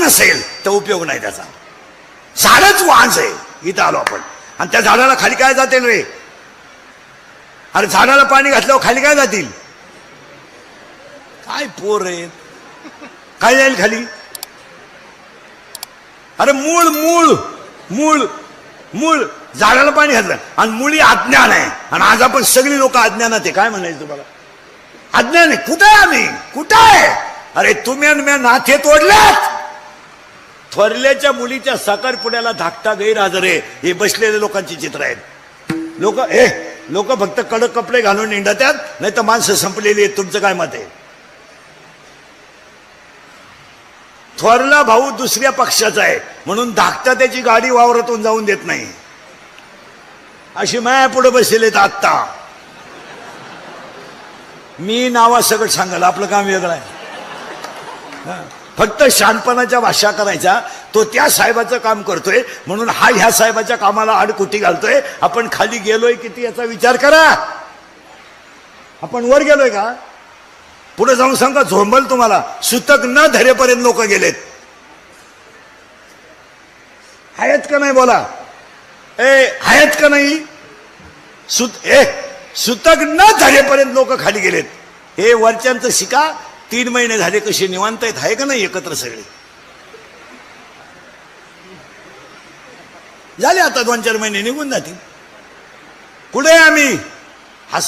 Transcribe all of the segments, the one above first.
नसेल तर उपयोग नाही त्याचा. झाडच वाहच आहे. इथं आलो आपण आणि त्या झाडाला खाली काय जातील रे? अरे झाडाला पाणी घातल्यावर खाली काय जातील? काय पोर रे, काय जाईल खाली? अरे मूळ मूळ मूळ मूळ. झाडाला पाणी घातलं आणि मुळी अज्ञान आहे. आणि आज आपण सगळी लोक अज्ञानात आहे. काय म्हणायचं तुम्हाला? अज्ञान आहे. कुठं आहे आम्ही? कुठं आहे? अरे तुम्ही आणि मी नाथे तोडल्यात. थोरल्याच्या मुलीच्या साखरपुड्याला धाकटा गैरहजर आहे. हे बसलेले लोकांची चित्र आहेत. लोक फक्त कडक कपडे घालून निंडतात, नाही तर माणसं संपलेली आहेत. तुमचं काय मत आहे? थोरला भाऊ दुसऱ्या पक्षाचा आहे म्हणून धाकटा त्याची गाडी वावरातून जाऊन देत नाही. अशी माया पुढे बसलेत. आत्ता मी नावा सगळं सांगाल, आपलं काम वेगळं आहे. फक्त शहाणपणाच्या भाषा करायचा. तो त्या साहेबाचं काम करतोय म्हणून हा ह्या साहेबाच्या कामाला आडकुठी घालतोय. आपण खाली गेलोय किती याचा विचार करा. आपण वर गेलोय का? पुढे जाऊन सांगा झोंबल तुम्हाला. सुतक न धरेपर्यंत लोक गेलेत. आहेत का नाही बोला? आहेत का नाही? सुतक न धरेपर्यंत लोक खाली गेलेत. हे वरच्यांचं शिका. 3 महिने झाले कसे निवांत आहेत. आहे का नाही एकत्र सगळे? झाले आता 2-4 महिने निघून जातील. कुठे आम्ही?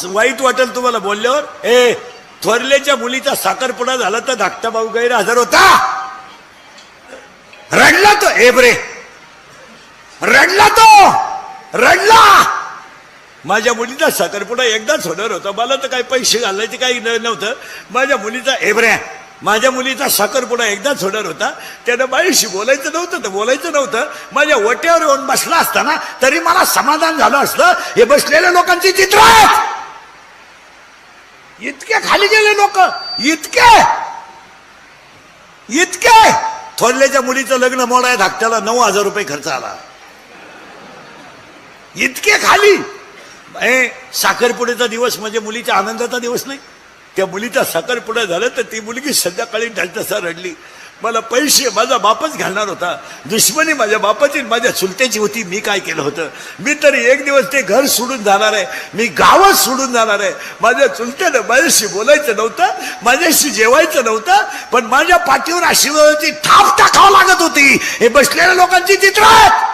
वाईट वाटेल तुम्हाला बोलल्यावर. थोरल्याच्या मुलीचा साखरपुडा झाला तर धाकटा भाऊ गैरहजर होता. रडला तो. बरे रडला तो. रडला. माझ्या मुलीचा साखरपुडा एकदाच होणार होता. मला तर काही पैसे घालायचे काही नव्हतं. माझ्या मुलीचा साखरपुडा एकदाच होणार होता. त्यानं बाईशी बोलायचं नव्हतं तर बोलायचं नव्हतं. माझ्या वट्यावर येऊन बसला असताना तरी मला समाधान झालं असतं. हे बसलेल्या लोकांची चित्र आहेत. इतके खाली गेले लोक. इतके थोरल्याच्या मुलीचं लग्न मोडाय धाकट्याला 9,000 रुपये खर्च आला. इतके खाली. साखरपुड्याचा दिवस म्हणजे मुलीच्या आनंदाचा दिवस नाही. त्या मुलीचा साखरपुडा झाला तर ती मुलगी संध्याकाळी ढलतसा रडली. मला पैसे माझा बापच घालणार होता. दुश्मनी माझ्या बापाची माझ्या चुलत्याची होती. मी काय केलं होतं? मी तरी एक दिवस ते घर सोडून जाणार आहे. मी गावच सोडून जाणार आहे. माझ्या चुलत्यानं माझ्याशी बोलायचं नव्हतं, माझ्याशी जेवायचं नव्हतं, पण माझ्या पाठीवर आशीर्वादाची थाप टाकावं लागत होती. हे बसलेल्या लोकांची चित्र आहेत.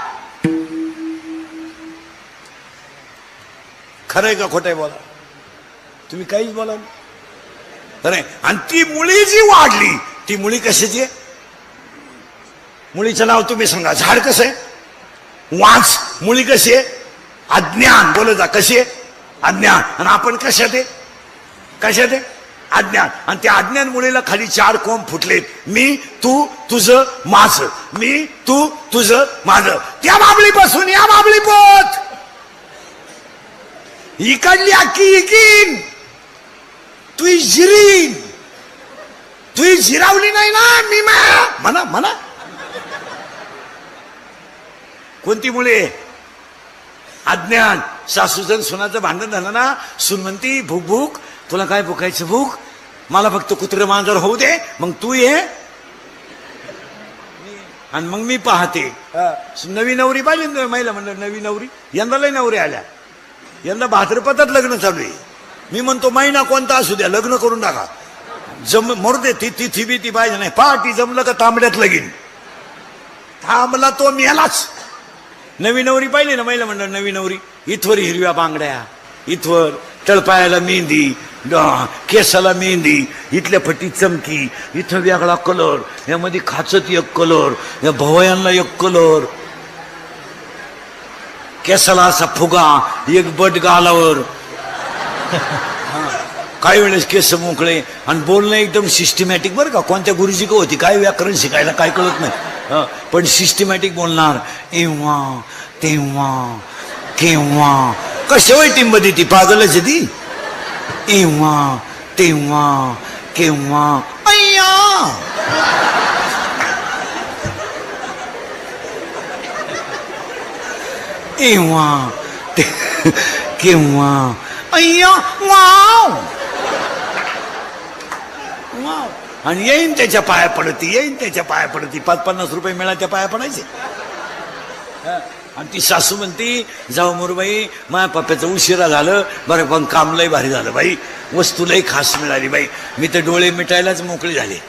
खरंय का खोटंय बोला? तुम्ही काहीच बोला. खरंय. आणि ती मुळी जी वाढली ती मुळी कशाची आहे? मुळीचं नाव तुम्ही सांगा. झाड कसं आहे? वाच. मुळी कशी आहे? अज्ञान. बोल जा. कशी आहे? अज्ञान. आणि आपण कशात आहे? कशात आहे? अज्ञान. आणि त्या अज्ञान मुळीला खाली 4 कोंब फुटलेत. मी, तू, तुझं, माझं. मी, तू, तुझं, माझं. त्या बाबळीपासून या बाबळी पोत. इकडली अख्खी इकीन. तू जिरीन. तू जिरावली नाही ना. मी म्हणा म्हणा. कोणती मुळे? अज्ञान. सासूजन सुनाचं भांडण झालं ना. सून म्हणती भूक भूक. तुला काय भुकायचं? भूक. मला फक्त कुत्रे मांजर होऊ दे. मग तू ये आणि मग मी पाहते. नवी नवरी पाहिजे. महिला म्हणलं नवी नवरी. यंदा लय नवरी आल्या. यंदा भाद्रपदात लग्न चालू आहे. मी म्हणतो महिना कोणता असू द्या लग्न करून टाका. मरू दे. तिथी बी ती पाहिजे नाही. पहाटी जमलं का तांबड्यात लगीन. थांबला तो मेलाच. नवी नवरी पाहिली ना महिला म्हणलं नवी नवरी. इथवर हिरव्या बांगड्या, इथवर तळपायाला मेहंदी, केसाला मेहंदी, इथल्या फटी चमकी, इथं वेगळा कलर, यामध्ये खाचत एक कलर, या भवयांना एक कलर, केसाला असा फुगा, एक बट गालावर. काही वेळेस केस मोकळे आणि बोलणं एकदम सिस्टमॅटिक. बरं का कोणत्या गुरुजी का होती काय व्याकरण शिकायला काय कळत नाही, पण सिस्टमॅटिक बोलणार. एव्हा तेव्हा केव्हा. कशावर टिंब देती? पागलच ती. एव्हा तेव्हा केव्हा. अय्या एव्हा केव्हा. अय्या वाव वाव. आणि येईन त्याच्या पाया पडती, येईन त्याच्या पाया पडती. 5-50 रुपये मिळाल्या पाया पडायचे. आणि ती सासू म्हणती, जाऊ मोरबाई, माझ्या पप्प्याचं उशिरा झालं बरं, पण काम लय भारी झालं बाई, वस्तू लय खास मिळाली बाई, मी तर डोळे मिटायलाच मोकळे झाले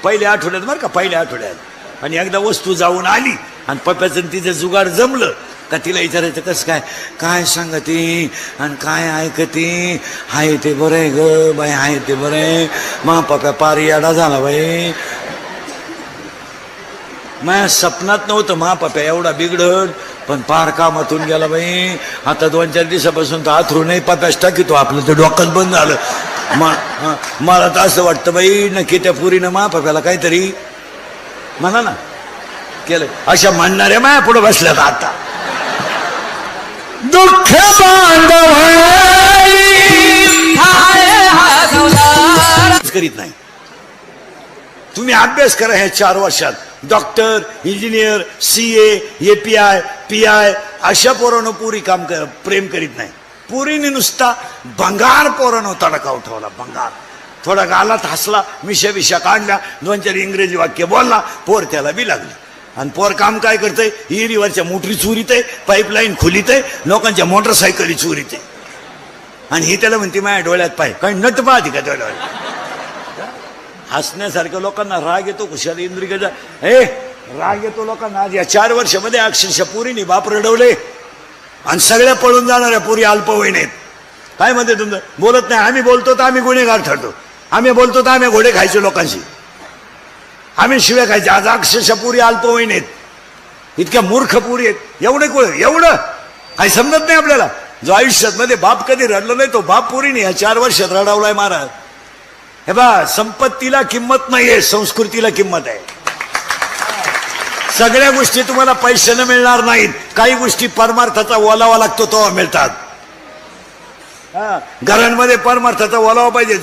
पहिल्या आठवड्यात बरं का, पहिल्या आठवड्यात. आणि एकदा वस्तू जाऊन आली आणि पप्प्याचं तिचं जुगाड जमलं का तिला विचारायचं कसं काय, काय सांगते आणि काय ऐकते, हाय ते बरं आहे ग बाई, हाय ते बरं आहे. मा पप्प्या पार याडा झाला बाई, माझ्या सपनात नव्हतं मा पप्प्या एवढा बिघडत, पण पार कामातून गेला बाई. आता 2-4 दिवसापासून तर आथरू नाही पप्प्याच टाकीतो, आपलं तर डोकंच बंद झालं. मला तर असं वाटतं बाई, नक्की त्या पुरीनं मा पप्प्याला काहीतरी म्हणा ना केलं. अशा म्हणणाऱ्या माया पुढे बसल्यात आता. दुःख करीत नाही. तुम्ही अभ्यास करा ह्या 4 वर्षात. Doctor, engineer, CA, API, PI अशा पोरानं पुरी काम प्रेम करीत नाही. पुरीने नुसता भंगार पोरानं तडका उठवला, भंगार. थोडा गालात हसला, मिशा काढल्या, 2-4 इंग्रजी वाक्य बोलला, पोर त्याला बी लागली. आणि पोर काम काय करतंय, हिरीवरच्या मोटरी चोरीत, पाईपलाईन खोलीत, लोकांच्या मोटरसायकली चोरीत. आणि ही त्याला म्हणते माझ्या डोळ्यात पाय, काही नट पाहते का डोळ्यात. हसण्यासारखं लोकांना राग येतो कुशाल इंद्रिकेचा. राग येतो लोकांना. आज या 4 वर्षामध्ये अक्षरशः पुरीने बाप रडवले आणि सगळ्या पळून जाणाऱ्या पुरी अल्पवयीन आहेत. काय म्हणते तुमचं, बोलत नाही. आम्ही बोलतो तर आम्ही गुन्हेगार ठरतो, आम्ही बोलतो तर आम्ही घोडे खायचो लोकांशी, आम्ही शिव्या खायचे. आज अक्षरशः पुरी अल्पवयीन आहेत, इतक्या मूर्ख पुरी आहेत. एवढं काही समजत नाही आपल्याला. जो आयुष्यात मध्ये बाप कधी रडला नाही तो बाप पुरीने या 4 वर्षात रडवलाय महाराज. हे बा, संपत्तीला किंमत नाहीये, संस्कृतीला किंमत आहे. सगळ्या गोष्टी तुम्हाला पैशाने मिळणार नाहीत, काही गोष्टी परमार्थाचा ओलावा लागतो तेव्हा मिळतात. घरांमध्ये परमार्थाचा ओलावा पाहिजे.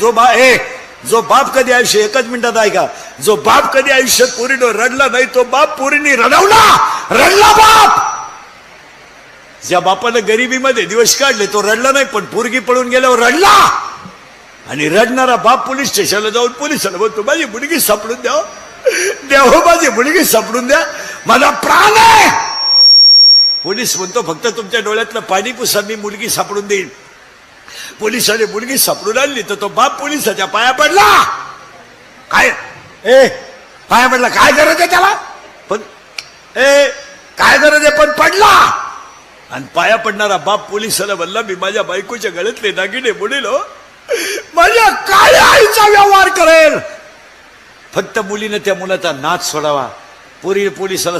जो बाप कधी आयुष्य, एकच मिनिटात ऐका, जो बाप कधी आयुष्यात पुरीने रडला नाही तो बाप पुरीने रडला बाप. ज्या बापानं गरिबीमध्ये दिवस काढले तो रडला नाही, पण पोरगी पळून गेल्यावर रडला. आणि रडणारा बाप पोलीस स्टेशनला जाऊन पोलिसाला बोलतो, माझी मुलगी सापडून द्या हो, माझी मुलगी सापडून द्या, माझा प्राण आहे. पोलीस म्हणतो फक्त तुमच्या डोळ्यातलं पाणी पुसा, मी मुलगी सापडून देईन. पोलिसाने मुलगी सापडून आणली तर तो बाप पोलिसाच्या पाया पडला. काय पाया पडला, काय गरज आहे त्याला, पण काय गरज आहे, पण पडला. आणि पाया पडणारा बाप पोलिसाला म्हणला, मी माझ्या बायकोच्या गळ्यातले दागिने बुडेल, माझ्या काळ्या आईचा व्यवहार करेल. फक्त मुलीनं त्या मुलाचा नाच सोडावा. पोलिसाला